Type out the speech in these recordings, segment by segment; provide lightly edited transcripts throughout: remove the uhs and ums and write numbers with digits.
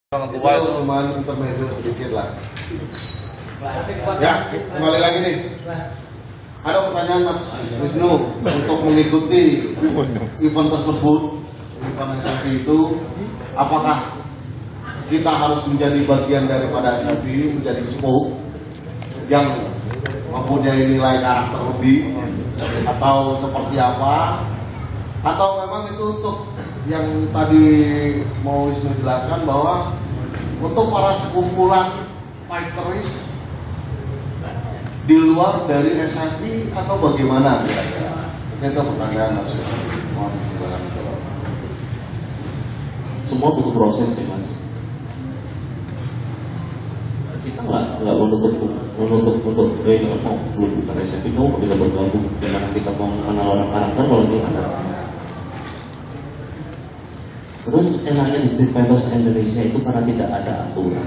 Orang Itu tua itu lumayan intermezzo sedikit lah. Ya, kembali lagi nih. Ada pertanyaan Mas Wisnu untuk mengikuti event tersebut, event SFI itu, apakah kita harus menjadi bagian daripada SFI, menjadi spoke yang mempunyai nilai karakter lebih, atau seperti apa? Atau memang itu untuk yang tadi mau Wisnu jelaskan bahwa untuk para sekumpulan fighteris di luar dari SFI atau bagaimana kira-kira? Mungkin itu pertanyaan Mas. Mohon silakan. Semua butuh proses sih Mas. Kita nggak menutup untuk mau belum bukan SFI, mau kita bergabung. Gimana kita mau mengenal orang karakter kalau dia ada. Terus enaknya di Street Fighters Indonesia itu karena tidak ada aturan.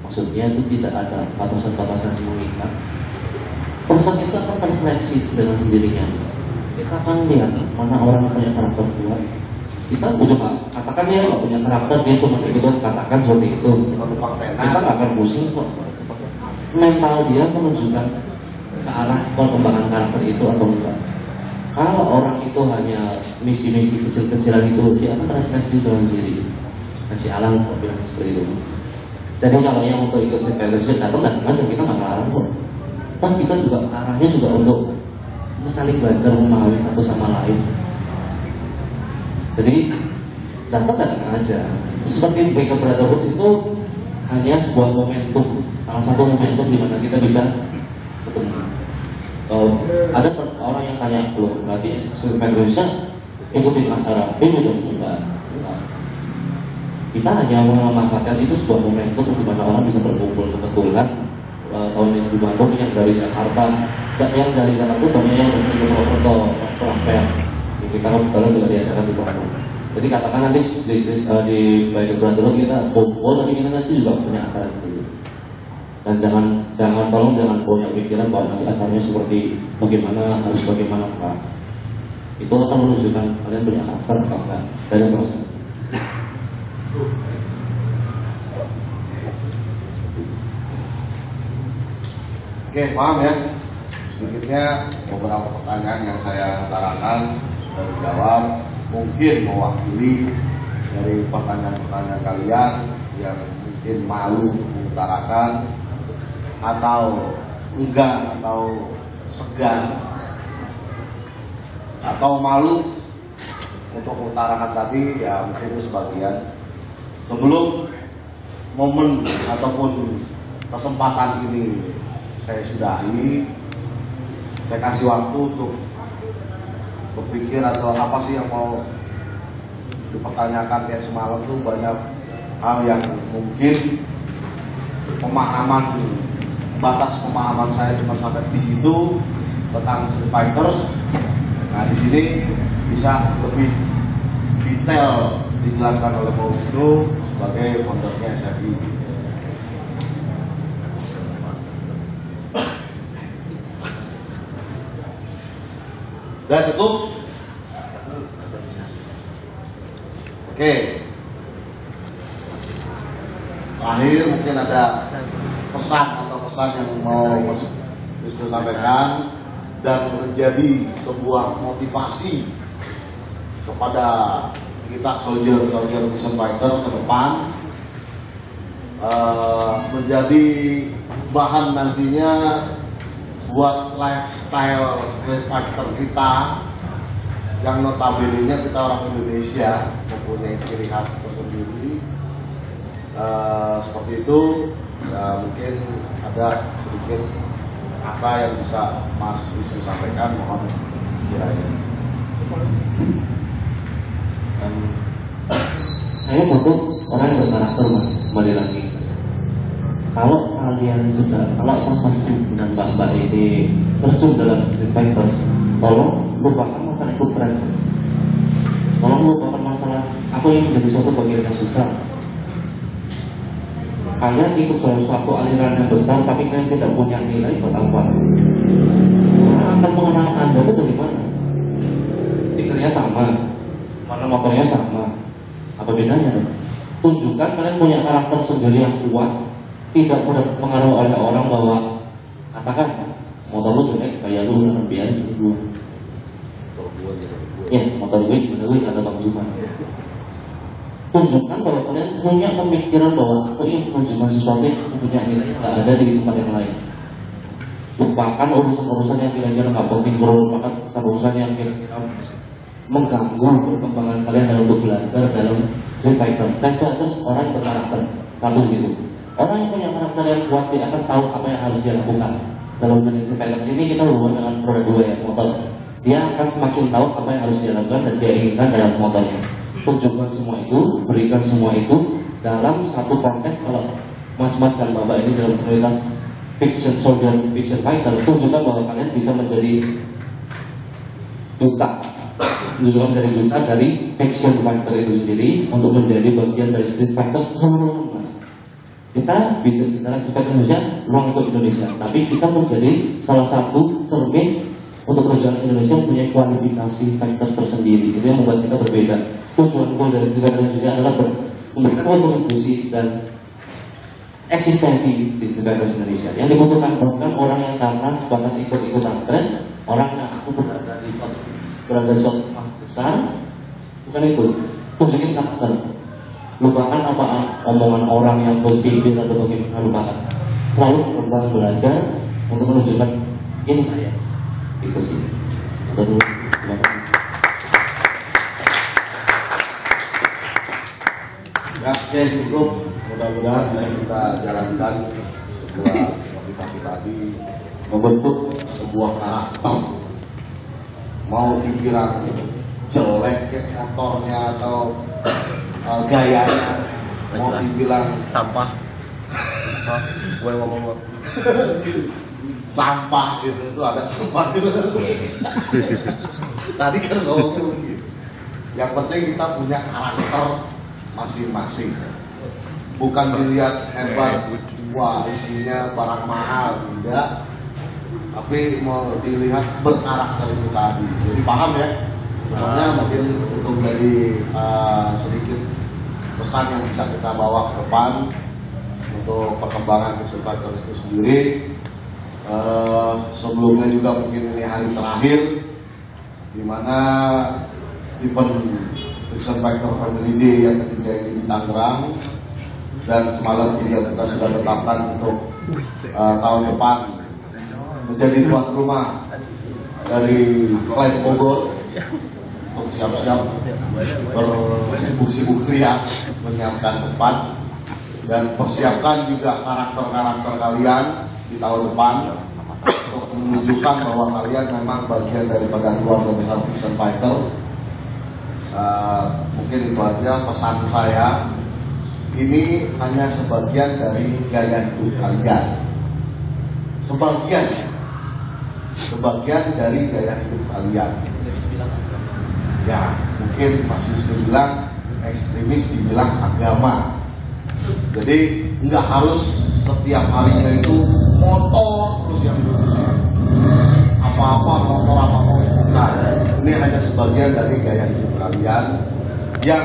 Maksudnya itu tidak ada batasan-batasan yang mengikat. Person itu akan terseleksi dengan sendirinya. Kita akan lihat mana orang yang punya karakter kuat. Kita coba katakan dia nggak punya karakter, dia cuma ikut katakan seperti itu. Kita nggak akan pusing kok. Mental dia menunjukkan ke arah perkembangan karakter itu atau enggak. Kalau orang itu hanya misi-misi kecil-kecilan itu, dia akan terseleksi dengan sendiri. Kasih alam kalau bilang seperti itu. Jadi kalau yang untuk ikut Street Fighters datang aja, kita nggak melarang kok. Tapi kita juga arahnya juga untuk saling belajar memahami satu sama lain. Jadi datang aja. Seperti Breaker Brotherhood itu hanya sebuah momentum, salah satu momentum di mana kita bisa ketemu. Ada orang yang tanya, belum berarti Street Fighters Indonesia ikutin acara ini dong? Enggak. Kita hanya memanfaatkan itu sebuah momentum di mana orang bisa berkumpul. Kebetulan tahun ini di Bandung yang dari Jakarta itu banyak yang berkumpul ke Purwokerto, Prampel. Kita kebetulan juga diadakan di Bandung. Jadi katakan nanti di Breaker Brotherhood kita kumpul, tapi kita nanti juga punya acara sendiri. Dan jangan punya pikiran bahwa nanti acaranya seperti bagaimana, harus bagaimana enggak. Itu akan menunjukkan kalian punya karakter atau enggak dari proses. Oke, paham ya? Sedikitnya beberapa pertanyaan yang saya utarakan sudah dijawab. Mungkin mewakili dari pertanyaan-pertanyaan kalian yang mungkin malu mengutarakan atau enggak, atau segan, atau malu untuk mengutarakan tadi, ya mungkin itu sebagian. Sebelum momen ataupun kesempatan ini saya sudahi, saya kasih waktu untuk berpikir atau apa sih yang mau dipertanyakan. Kayak semalam tuh banyak hal yang mungkin batas pemahaman saya cuma sampai di situ tentang Street Fighters. Nah, di sini bisa lebih detail dijelaskan oleh Pak Wisnu sebagai foundernya SFI. Udah cukup? Oke. Terakhir mungkin ada pesan yang mau Mas Wisnu sampaikan dan menjadi sebuah motivasi kepada kita soldier mission fighter ke depan, menjadi bahan nantinya buat lifestyle street fighter kita yang notabene-nya kita orang Indonesia mempunyai ciri khas tersendiri. Seperti itu, ya, mungkin ada sedikit apa yang bisa Mas Wisnu sampaikan, mohon kiranya. Saya butuh orang yang berkarakter Mas, kembali lagi. Kalau Mas dan Mbak ini terjun dalam Street Fighters, tolong lupakan masalah ikut tren. Tolong lupakan masalah aku ingin menjadi suatu bagian yang besar. Kalian ikut dalam suatu aliran yang besar, tapi kalian tidak punya nilai buat apa? Orang akan mengenal Anda itu dari mana? Stikernya sama, mana motornya sama, apa bedanya? Tunjukkan kalian punya karakter sendiri yang kuat, tidak mudah terpengaruh oleh orang bahwa katakan motor lu jelek kayak lu biarin dulu. Ya, motor gue gimana gue kata Bang Zuma. Tunjukkan bahwa kalian punya pemikiran bahwa aku ingin menunjukkan sesuatu yang punya nilai yang nggak ada di tempat yang lain. Lupakan urusan-urusan yang kira-kira nggak penting, lupakan urusan yang kira-kira mengganggu perkembangan kalian dalam untuk belajar dalam Street Fighter. Terus orang yang berkarakter satu gitu. Orang yang punya karakter yang kuat dia akan tahu apa yang harus dia lakukan. Dalam jenis Street Fighter ini kita hubungan dengan roda 2 ya, motor. Dia akan semakin tahu apa yang harus dia lakukan dan dia inginkan dalam motornya. Tunjukkan semua itu, berikan semua itu dalam satu kontes. Kalau mas-mas dan bapak ini dalam komunitas fiction soldier, fiction fighter, tunjukkan bahwa kalian bisa menjadi duta, tunjukkan menjadi duta dari fiction fighter itu sendiri untuk menjadi bagian dari Street Fighter seluruh mas. Kita bicara Street Fighter Indonesia, ruang untuk Indonesia, tapi kita menjadi salah satu cermin untuk perjalanan Indonesia mempunyai kualifikasi fighter tersendiri. Itu yang membuat kita berbeda. Tujuan dari Street Fighter Indonesia adalah memberikan kontribusi dan eksistensi di Street Fighter Indonesia. Yang dibutuhkan bukan orang yang karena sebatas ikut-ikutan tren, orang yang aku berada di suatu tempat besar, bukan itu. Tunjukin karakter. Lupakan apa omongan orang yang bercibir atau bagaimana, lupakan. Selalu berkembang belajar untuk menunjukkan ini saya. Itu sih. Terima kasih. Ya, oke, cukup. Mudah-mudahan bisa kita jalankan sebuah motivasi tadi, membentuk sebuah karakter. Mau pikiran jelek ya motornya atau gayanya, mau dibilang sampah. Gue ngomong sampah gitu, itu ada sampah gitu. Tadi kan ngomongnya begitu. Yang penting kita punya karakter masing-masing. Bukan dilihat hebat, wah isinya barang mahal, tidak. Tapi mau dilihat berkarakter itu tadi. Jadi paham ya? Sebenarnya mungkin untuk jadi sedikit pesan yang bisa kita bawa ke depan untuk perkembangan Street Fighter itu sendiri. Sebelumnya juga mungkin ini hari terakhir di mana event Street Fighter Family Day yang ketiga ini di Tangerang, dan semalam juga kita sudah tetapkan untuk tahun depan menjadi tuan rumah dari Klub Bogor untuk siap-siap bersibuk-sibuk ria menyiapkan tempat dan persiapkan juga karakter-karakter kalian di tahun depan untuk menunjukkan bahwa kalian memang bagian daripada keluarga besar Street Fighter. Mungkin itu aja pesan saya. Ini hanya sebagian dari gaya hidup kalian. Sebagian dari gaya hidup kalian. Ya, mungkin masih bisa dibilang ekstremis, dibilang agama. Jadi nggak harus setiap harinya itu motor terus yang apa-apa motor apa-apa. Nah, ini hanya sebagian dari gaya hidup kalian yang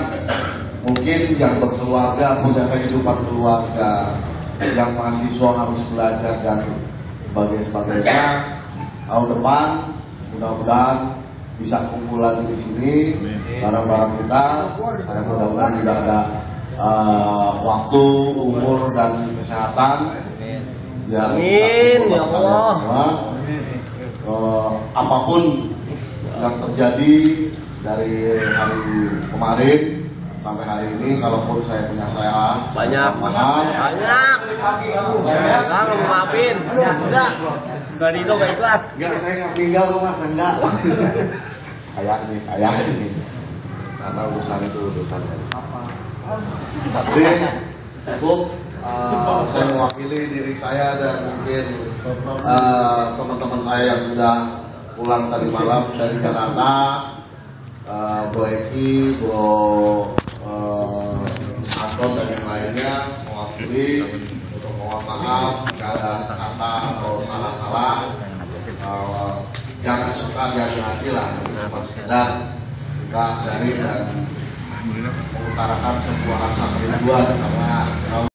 mungkin yang berkeluarga, punya kehidupan keluarga, yang mahasiswa harus belajar dan sebagainya. Tahun depan mudah-mudahan bisa kumpul lagi di sini barang-barang kita. Saya mudah-mudahan juga ada waktu, umur dan kesehatan yang Amin ya Allah. Apapun yang terjadi dari hari kemarin sampai hari ini, kalaupun saya punya salah Banyak. maaf. Enggak mau maafin. Enggak. Enggak itu enggak ikhlas. Enggak, saya nggak tinggal kok mas, enggak. kayak ini. Karena urusan itu urusan. Tapi cukup. Saya mewakili diri saya dan mungkin teman-teman saya yang sudah pulang tadi malam dari Jakarta, Bro Eki, Bro Anton dan yang lainnya, mewakili untuk mohon maaf jika ada kata atau salah-salah. Jangan suka, jangan hati lah, cuma sekedar kita sharing dan mengutarakan sebuah rasa kerinduan karena selalu